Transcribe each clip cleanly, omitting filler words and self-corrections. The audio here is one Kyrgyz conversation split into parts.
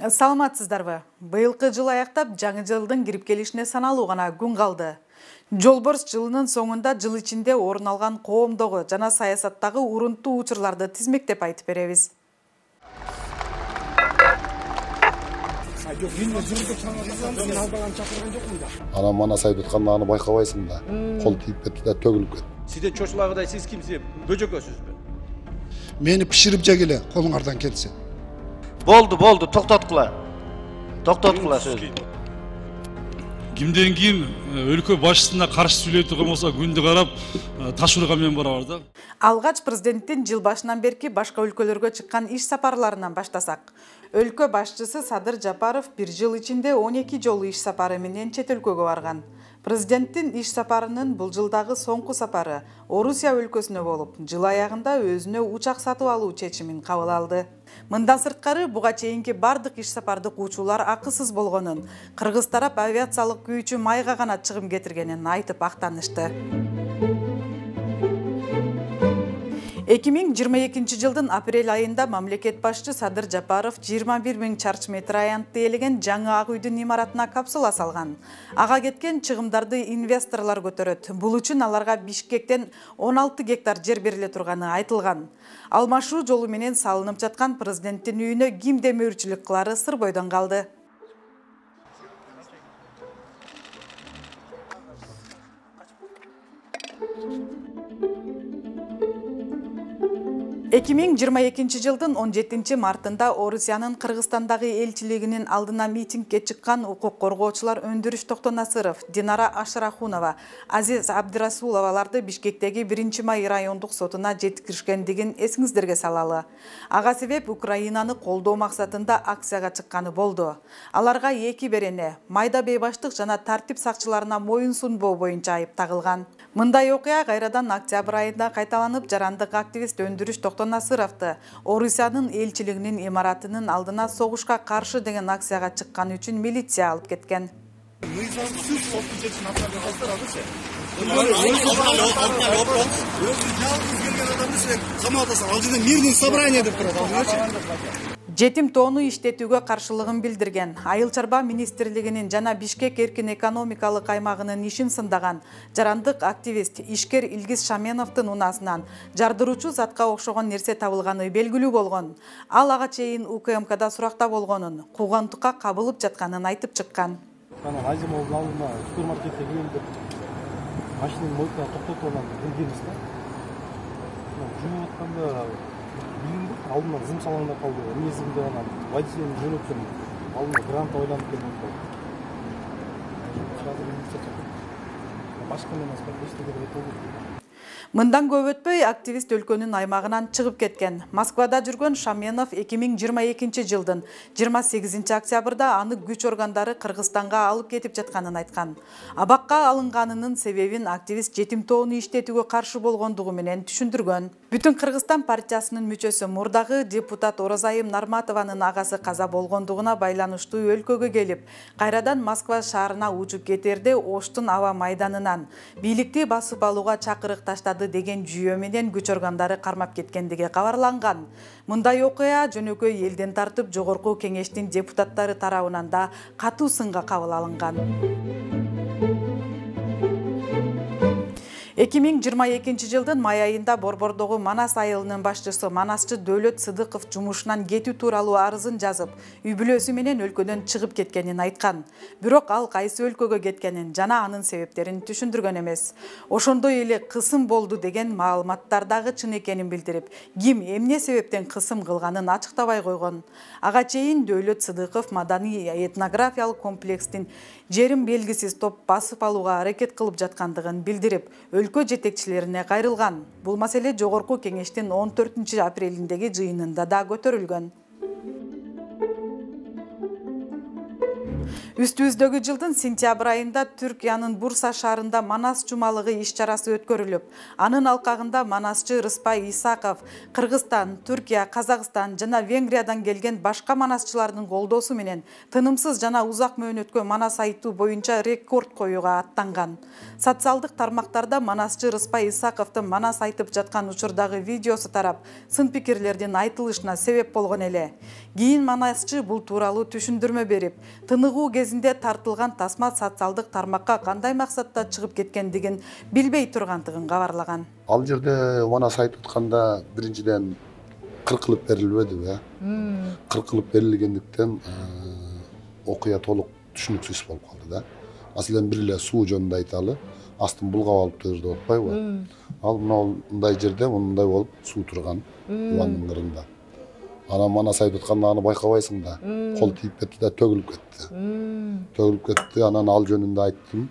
Саламатсыздарбы? Быйылкы жыл аяктап жаңы жылдын кирип келишине саналуу гана күн калды. Жолборс жылынын соңунда жыл ичинде орун алган коомдогу жана саясаттагы урунттуу учурларды тизмектеп айтып беребиз. Ана мана сайып атканда аны байкабайсың да. Кол тийип кетти да төгүлүп кетти. Сизден чочулагыдай сиз кимсиз? Бөжөкөсүзбү? Мени пиширип жегиле, колуңардан келсе. Болду, токтоткула. Токтоткула сөзү. Кимден кийин өлкө башчысына каршы сүйлөй турган болсо күндү карап таш урган мен барабар да. Алгач президенттин жыл башынан берки башка өлкөлөргө чыккан иш сапарларынан баштасак. Өлкө башчысы Садыр Жапаров бир жыл ичинде 12 жолу иш сапары менен чет өлкөгө барган. Президенттин иш сапарынын бул жылдагы соңку сапары Орусия өлкөсүнө болуп, жыл аягында өзүнө учак сатып алуу чечимин кабыл алды. Мындан сырткары буга чейинки бардык иш сапардык учуулар акысыз болгонун, кыргыз тарап авиациялык күйүүчү майга гана чыгым кетиргенин айтып актанышты. 2022 жылдын апрель айында мамлекет башчы Садыр Жапаров 21 000 чарчы метр аянтты ээлеген жаңы ак үйдүн имаратына капсула салган. Ага кеткен чыгымдарды инвесторлор көтөрөт. Бул үчүн аларга Бишкектен 16 гектар жер бериле турганы айтылган. Алмашуу жолу менен салынып жаткан президенттин үйүнө ким демөөрчүлүк кылары сыр бойдон калды. 2022 жылдын 17 мартында Орусиянын Кыргызстандагы элчилигинин алдына митингге чыккан укук коргоочулар Өндүрүш Токтонасыров, Динара Ашрахунова, Азиз Абдирасуловаларды Бишкектеги 1 май райондук сотуна жеткиришкендигин эсиңиздерге салалы. Ага себеп Украинаны колдоо максатында акцияга чыкканы болду. Аларга 2 берене, майда бейбаштык жана тартип сакчыларына моюн сунбоо боюнча айып тагылган. Мындай окуя кайрадан октябрь айында кайталанып, жарандык активист Өндүрүш Токтонасыровду Орусиянын элчилигинин имаратынын алдына согушка каршы деген акцияга чыккан үчүн милиция алып кеткен. Жетим тоону иштетүүгө каршылыгын билдирген, Айыл чарба министрлигинин жана Бишкек эркин экономикалык аймагынын ишин сындаган жарандык активист Ишкер Илгиз Шаменовдун унаасынан жардыруучу затка окшогон нерсе табылганы белгилүү болгон. Ал ага чейин УКМКда суракта болгонун, куугантыкка кабылып жатканын айтып чыккан. Азимовдун алдына супермаркетте келип машинанын мойкасына токтотуп алган киргенбиз да. Жууп атканда алдынан зым салаңда қалды. Мезгілде ана водителін жөнөтсем, алдына грант ойланып келген болды. Башқа мен аспект ештеңе айтылды. Мындан көп өтпөй активист өлкөнүн аймагынан чыгып кеткен. Москвада жүргөн Шаменов 2022 жылдын 28 октябрда аны күч органдары Кыргызстанга алып кетип жатканын айткан. Абакка алынганынын себебин активист жетим тоону иштетүүгө каршы болгондугу менен түшүндүргөн. Бүтүн Кыргызстан партиясынын мүчөсү мурдагы депутат Оразайым Нарматованын агасы каза болгондугуна байланыштуу өлкөгө келип, кайрадан Москва шаарына учуп кетерде Оштун аба майданынан бийликти басып алууга чакырык таштады деген жүйө менен күч органдары кармап кеткендиги кабарланган. Мындай окуя жөнөкөй элден тартып жогорку кеңештин депутаттары тарабынан да катуу сынга кабыл алынган. 2022 жылдын май айында Борбордогу Манас айылынын башчысы Манасчы Дөөлөт Сыдыков жумушунан кетүү тууралуу арызын жазып, үй бүлөсү менен өлкөдөн чыгып кеткенин айткан. Бирок ал кайсы өлкөгө кеткенин жана анын себептерин түшүндүргөн эмес. Ошондой эле кысым болду деген маалыматтар дагы чын экенин билдирип, ким эмне себептен кысым кылганын ачыктабай койгон. Ага чейин Дөөлөт Сыдыков маданий этнографиялык комплекстин жерин белгисиз топ басып алууга аракет кылып жаткандыгын билдирип, өлкө жетекчилерине кайрылган. Бул маселе жогорку кеңештин 14 апрелиндеги жыйынында да көтөрүлгөн. Үстүбүздөгү жылдын сентябрь айында Түркиянын Бурса шаарында Манас жумалыгы иш-чарасы өткөрүлүп, анын алкагында манасчы Рыспай Исаков Кыргызстан, Түркия, Казакстан жана Венгриядан келген башка манасчылардын колдоосу менен тынымсыз жана узак мөөнөткө манас айтуу боюнча рекорд коюуга аттанган. Социалдык тармактарда манасчы Рыспай Исаковдун манас айтып жаткан учурдагы видеосу тарап, сын пикирлердин айтылышына себеп болгон эле. Кийин манасчы бул тууралуу түшүндүрмө берип, тыныгуу кезинде тартылган тасма социалдык тармакка кандай максатта чыгып кеткендигин билбей тургандыгын кабарлаган. Ал жерде манас айтып атканда биринчиден кыркылып берилбеди. Кыркылып берилгендиктен окуя толук түшүнүксүз болуп калды да. Аслен бир эле суу жөнүндө айталы, астын булгап алыптыр деп атпайбы? Ал мындай жерде мындай болуп суу турган убандын кырында. Ана манас айтып атканда аны байкабайсың да. Кол тийип кетти да төгүлүп кетти. Төгүлүп кетти, анан ал жөнүндө айттым.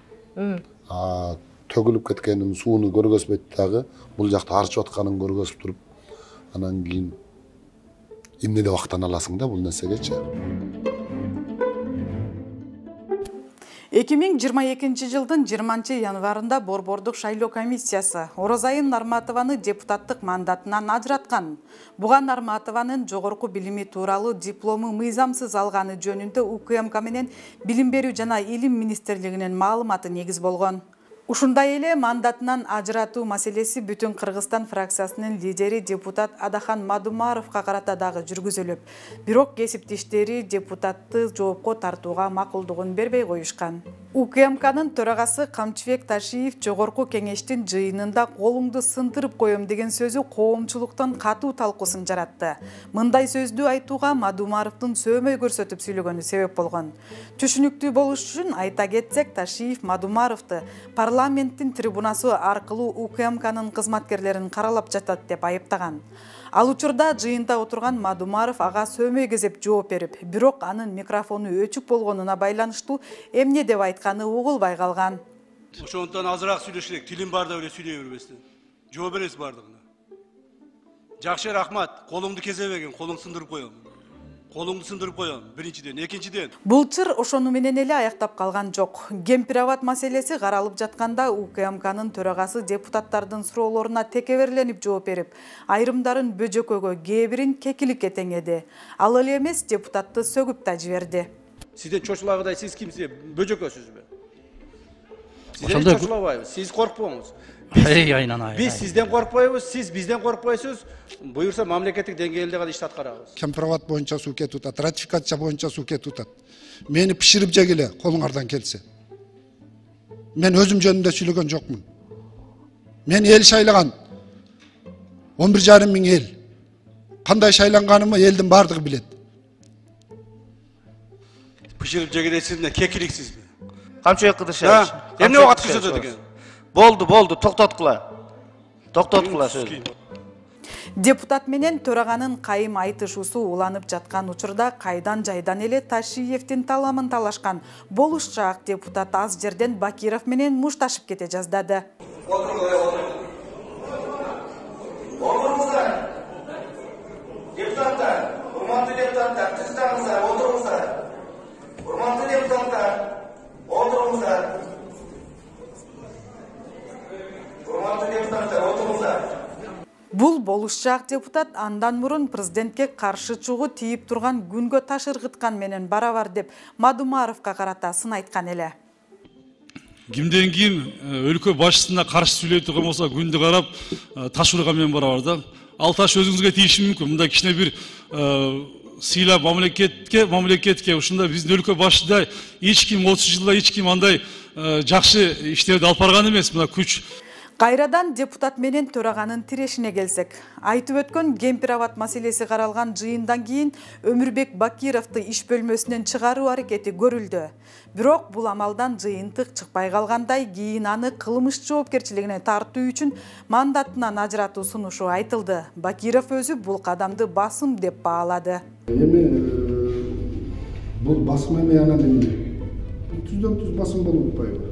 Төгүлүп кеткенин сууну көргөзбөйт дагы, бул жакта арчып атканын көргөзүп туруп, анан кийин эмне деп актана аласың да бул нерсегечи. 2022 жылдын 20 январында Борбордук шайлоо комиссиясы Орозайын Нарматованы депутаттык мандатынан ажыраткан. Буга Нарматованын жогорку билими тууралуу диплому мыйзамсыз алганы жөнүндө УКМК менен Билим берүү жана Илим министрлигинин маалыматы негиз болгон. Ушундай эле мандатынан ажыратуу маселеси Бүтүн Кыргызстан фракциясынын лидери депутат Адахан Мадумаровго карата дагы жүргүзүлүп, бирок кесиптештери депутатты жоопко тартууга макулдугун бербей коюшкан. УКМКнын төрагасы Камчыбек Ташиев жогорку кеңештин жыйынында колуңду сындырып коем деген сөзү коомчулуктун катуу талкуусын жаратты. Мындай сөздү айтууга Мадумаровдун сөөмөй көрсөтүп сүйлөгөнү себеп болгон. Түшүнүктүү болуш үчүн айта кетсек, Ташиев Мадумаровду парламенттин трибунасы аркылуу УКМКнын кызматкерлерин каралап жатат деп айыптаган. Ал учурда жыйында отурган Мадумаров ага сөөмөй кезеп жооп берип, бирок анын микрофону өчүк болгонуна байланыштуу эмне деп айтканы угулбай калган. Ошондон азыраак сүйлөшөлүк, тилим барда эле сүйлөй бербестен. Жооп бересиз бардыгына. Жакшы, рахмат. Колуңду кезебеген, колуңду сындырып коем. Колуңду сындырып коем, биринчиден, экинчиден. Бул чыр ошону менен эле аяктап калган жок. Кемпир-абад маселеси каралып жатканда УКМКнын төрагасы депутаттардын суроолоруна текеберленип жооп берип, айрымдарын бөжөкөгө, кээ бирин кекиликке теңеди. Ал эле эмес, депутатты сөгүп да жиберди. Сизден чочулагыдай сиз кимсиз? Бөжөкөсүзбү? Сизден чочулабайбыз, сиз коркпоңуз. Биз сизден коркпойбуз, сиз бизден коркпойсуз. Буюрса мамлекеттик деңгээлде гана иш аткарабыз. Кемпир-абад боюнча суу кетип атат, ратификация боюнча суу кетип атат. Мени пиширип жегиле колуңардан келсе. Мен өзүм жөнүндө сүйлөгөн жокмун. Мен эл шайлаган 11,5 миң эл. Кандай шайланганымы элдин бардыгы билет. Пиширип жегилесизби, кекиликсизби? Камчыбек Кыдышевич. Эмне убакыт көрсөтөт экен? Болду, токтоткула. Токтоткула сөздү. Депутат менен төраганын кайым айтышуусу уланып жаткан учурда кайдан жайдан эле Ташиевдин таламын талашкан болушчаак депутат аз жерден Бакиров менен мушташып кете жаздады. Депутаттар, урматтуу депутаттар, тыштаңыздар, отуруңуздар. Урматтуу депутаттар, отуруңуздар. Урматтуу депутаттар, отуруңуздар. Бул болушчаак депутат андан мурун президентке каршы чыгуу тийип турган күнгө таш ыргыткан менен барабар деп Мадумаровго карата сын айткан эле. Кимден кийин өлкө башчысына каршы сүйлөй турган болсо күндү карап таш урган менен барабар да. Ал таш өзүңүзгө тийиши мүмкүн. Мындай кичине бир сыйлап мамлекетке ушундай биздин өлкө башчыда эч ким 30 жылда эч ким андай жакшы иштерди алып барган эмес. Мына күч. Кайрадан депутат менен төраганын тирешине келсек, айтып өткөн Кемпир-абад маселеси каралган жыйындан кийин Өмүрбек Бакировду иш бөлмөсүнөн чыгаруу аракети көрүлдү. Бирок бул амалдан жыйынтык чыкпай калгандай, кийин аны кылмыш жоопкерчилигине тартуу үчүн мандатынан ажыратуу сунушу айтылды. Бакиров өзү бул кадамды басым деп баалады. Бул басым эме анан эмне? Түздөн түз басым болуп атпайбы?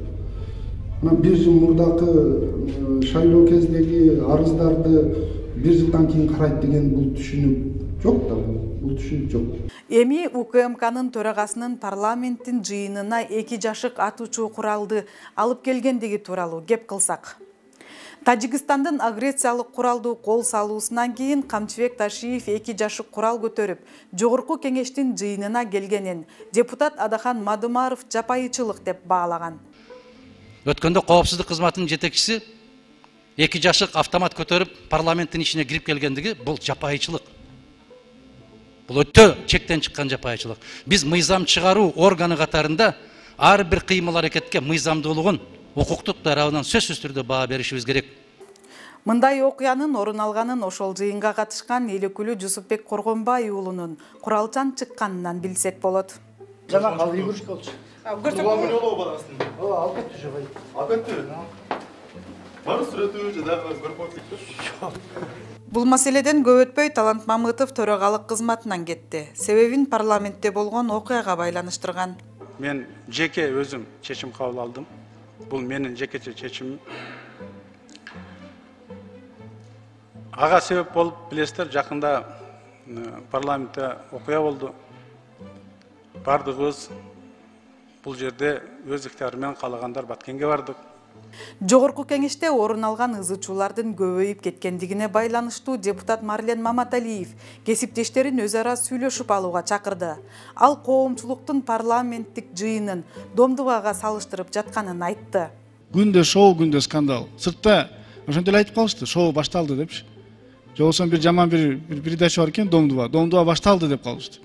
Бир жыл мурдакы шайлоо кездеги арыздарды 1 жылдан кийин карайт деген бул түшүнүк жок да, бул түшүнүк жок. Эми УКМКнын төрагасынын парламенттин жыйынына 2 жашык атуучу куралды алып келгендиги тууралуу кеп кылсак. Тажикстандын агрессиялык куралдуу кол салуусунан кийин Камчыбек Ташиев 2 жашык курал көтөрүп, жогорку кеңештин жыйынына келгенин депутат Адахан Мадумаров жапайычылык деп баалаган. Өткөндө коопсуздук кызматынын жетекчиси 2 жашык автомат көтөрүп парламенттин ичине кирип келгендиги бул жапайычылык. Бул өтө чектен чыккан жапайычылык. Биз мыйзам чыгаруу органы катарында ар бир кыймыл аракетке мыйзамдуулугун укуктук тарабынан сөзсүз түрдө баа беришибиз керек. Мындай окуянын орун алганын ошол жыйынга катышкан эл өкүлү Жусупбек Коргонбай уулунун куралчан чыкканынан билсек болот. Жана калды игрушка болчу. Бул маселеден көп өтпөй Талант Мамытов төрагалык кызматынан кетти. Себебин парламентте болгон окуяга байланыштырган. Мен жеке өзүм чечим кабыл алдым. Бул менин жекече чечимим. Ага себеп болуп билесиздер, жакында парламентте окуя болду. Бардыгыбыз бул жерде өз ыктыяры менен каалагандар Баткенге бардык. Жогорку кеңеште орун алган ызычуулардын көбөйүп кеткендигине байланыштуу депутат Марлен Маматалиев кесиптештерин өз ара сүйлөшүп алууга чакырды. Ал коомчулуктун парламенттик жыйынын Домдубага салыштырып жатканын айтты. Күндө шоу, күндө скандал. Сыртта ошентип айтып калышты, шоу башталды депчи. Жоксо бир жаман бир передача бар экен Домдуба башталды деп калышты.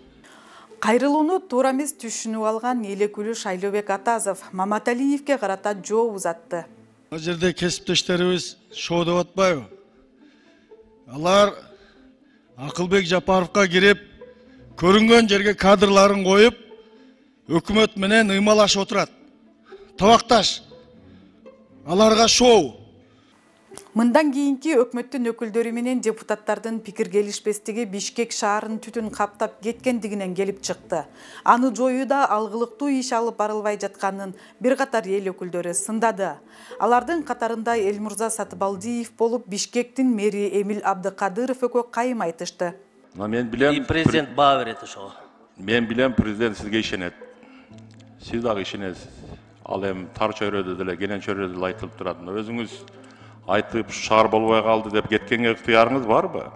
Кайрылууну туура эмес түшүнүп алган эл өкүлү Шайлообек Атазов Маматалиевке карата жооп узатты. Ал жерде кесиптештерибиз шоу деп атпайбы? Алар Акылбек Жапаровго кирип, көрүнгөн жерге кадрларын коюп, өкмөт менен ыймалашып отурат. Табакташ. Аларга шоу. Мындан кийинки өкмөттүн өкүлдөрү менен депутаттардын пикир келишпестиги Бишкек шаарын түтүн каптап кеткендигинен келип чыкты. Аны жоюуда алгылыктуу иш алып барылбай жатканын бир катар эл өкүлдөрү сындады. Алардын катарында Элмурза Сатыбалдиев болуп, Бишкектин мэри Эмил Абдыкадыров экөө кайым айтышты. Мен билем, президент баа берет ошого. Мен билем, президент сизге ишенет. Сиз дагы ишенесиз. Ал эми тар чөйрөдө деле, кенен чөйрөдө деле айтылып турат. Өзүңүз айтып шаар болбой калды деп кеткенге ыктыярыңыз барбы?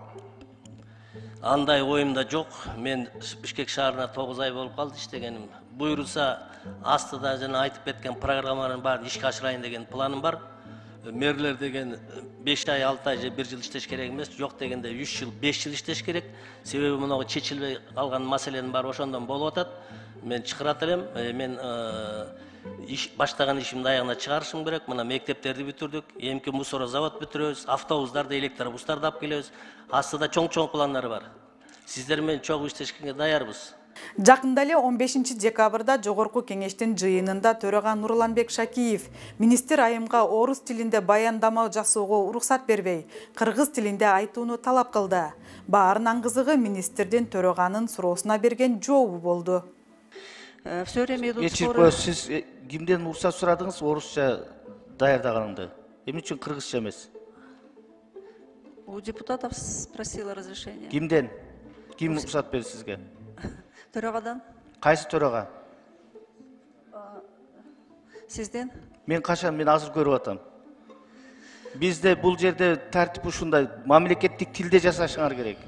Андай оюмда жок. Мен Бишкек шаарына 9 ай болуп калды иштегеним. Буйрулса астыда жана айтып кеткен программалардын баарын ишке ашырайын деген планым бар. Мэрлер деген 5 ай, 6 ай же 1 жыл иштеш керек эмес, жок дегенде 3 жыл, 5 жыл иштеш керек. Себеби мунага чечилбей калган маселенин баары ошондон болуп атат. Мен чыгарат элем. Мен баштаган ишимди аягына чыгарышым керек. Мына мектептерди бүтүрдүк, эмки мусор завод бүтүрөбүз, автобустарды, электробустарды алып келебиз. Астыда чоң пландар бар. Сиздер менен чогуу иштешкенге даярбыз. Жакында эле 15 декабрда жогорку кеңештин жыйынында төрага Нурланбек Шакиев министр айымга орус тилинде баяндама жасоого уруксат бербей, кыргыз тилинде айтууну талап кылды. Баарынын кызыгы министрдин төраганын суроосуна берген жообу болду. Все время идут споры. Сиз кимден уруксат сурадыңыз орусча даярдаганыңды? Эмне үчүн кыргызча эмес? У депутатов спросила разрешение. Кимден? Ким уруксат берди сизге? Төрагадан. Кайсы төрага? Сизден. Мен качан, мен азыр көрүп атам. Бизде бул жерде тартип ушундай мамлекеттик тилде жасашыңар керек.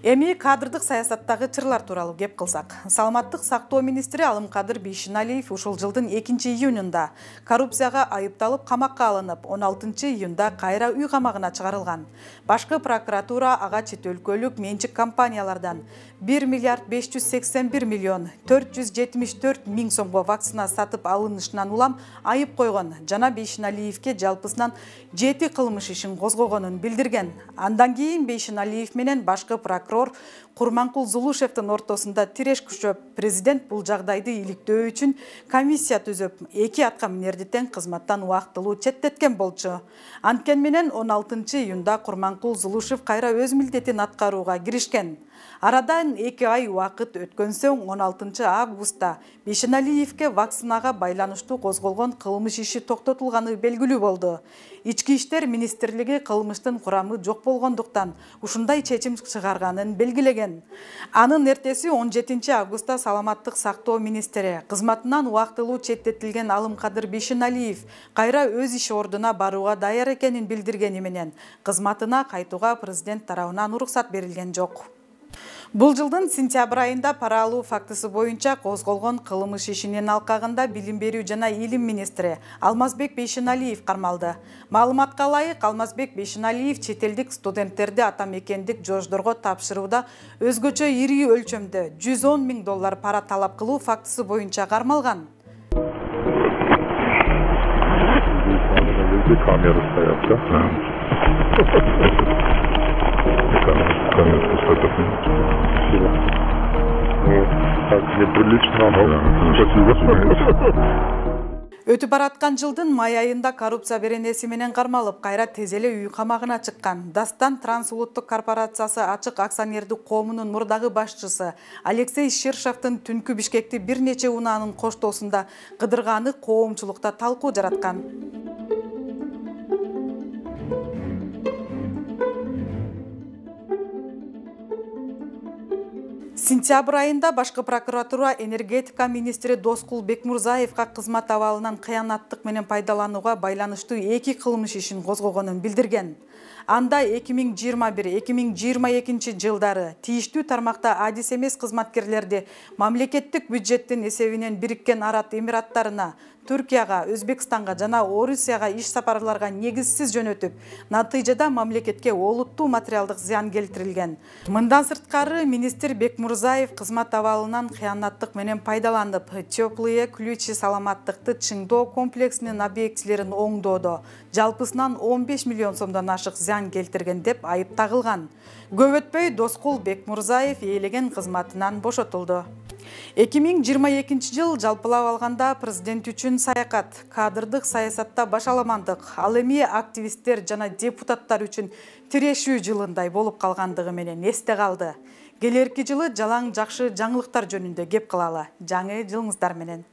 Эми кадрдык саясаттагы чырлар тууралуу кеп кылсак. Саламаттык сактоо министри Алымкадыр Бейшеналиев ушул жылдын 2-июнунда коррупцияга айыпталып камакка алынып, 16-июнда кайра үй камагына чыгарылган. Башкы прокуратура ага чет өлкөлүк менчик компаниялардан 1 миллиард 581 миллион 474 миң сомго вакцина сатып алынышынан улам айып койгон. Жана Бейшеналиевке жалпысынан 7 кылмыш ишин козгогонун билдирген. Андан кийин Бейшеналиев менен башкы прокурор Курманкул Зулушевдин ортосунда тиреш күчөп, президент бул жагдайды иликтөө үчүн комиссия түзөп, 2 атка минерди тең кызматтан убактылуу четтеткен болчу. Анткени менен 16 июнда Курманкул Зулушев кайра өз милдетин аткарууга киришкен. Арадан 2 ай убакыт өткөн соң 16 августта Бейшеналиевке вакцинага байланыштуу козголгон кылмыш иши токтотулганы белгилүү болду. Ички иштер министрлиги кылмыштын курамы жок болгондуктан ушундай чечим чыгарганын белгилеген. Анын эртеси 17 августта Саламаттык сактоо министри кызматынан убактылуу четтетилген Алымкадыр Бейшеналиев кайра өз иш ордуна барууга даяр экенин билдиргени менен кызматына кайтууга президент тарабынан уруксат берилген жок. Бул жылдын сентябрь айында пара алуу фактысы боюнча козголгон кылмыш ишинин алкагында билим берүү жана илим министри Алмазбек Бейшеналиев кармалды. Маалыматка ылайык, Алмазбек Бейшеналиев четелдик студенттерди атамекендик жождорго тапшырууда өзгөчө ири өлчөмдө $110.000 пара талап кылуу фактысы боюнча кармалган. Өтүп бараткан жылдын май айында коррупция беренеси менен кармалып, кайра тез эле үй камагына чыккан. Дастан Трансулуттук корпорациясы ачык акционердик коомунун мурдагы башчысы Алексей Ширшовдун түнкү Бишкекти бир нече унаанын коштоосунда кыдырганы коомчулукта талкуу жараткан. Сентябрь айында башкы прокуратура энергетика министри Доскул Бекмурзаевка кызмат абалынан кыянаттык менен пайдаланууга байланыштуу 2 кылмыш ишин козгогонун билдирген. Анда 2021-2022 жылдары тийиштүү тармакта адис эмес кызматкерлерди мамлекеттик бюджеттин эсебинен Бириккен Араб Эмираттарына, Түркияга, Өзбекстанга жана Орусияга иш сапарларга негизсиз жөнөтүп, натыйжада мамлекетке олуттуу материалдык зыян келтирилген. Мындан сырткары министр Бекмурзаев кызмат абалынан кыянаттык менен пайдаланып, теплые ключи саламаттыкты чыңдоо комплексинин объектилерин оңдоодо жалпысынан 15 миллион сомдон ашык зыян келтирген деп айып тагылган. Көп өтпөй Доскул Бекмурзаев ээлеген кызматынан бошотулду. 2022 жыл жалпылап алганда президент үчүн саякат, кадрдык саясатта башаламандык, ал эми активисттер жана депутаттар үчүн тирешүү жылындай болуп калгандыгы менен эсте калды. Келерки жылы жалаң жакшы жаңылыктар жөнүндө кеп кылалы. Жаңы жылыңыздар менен.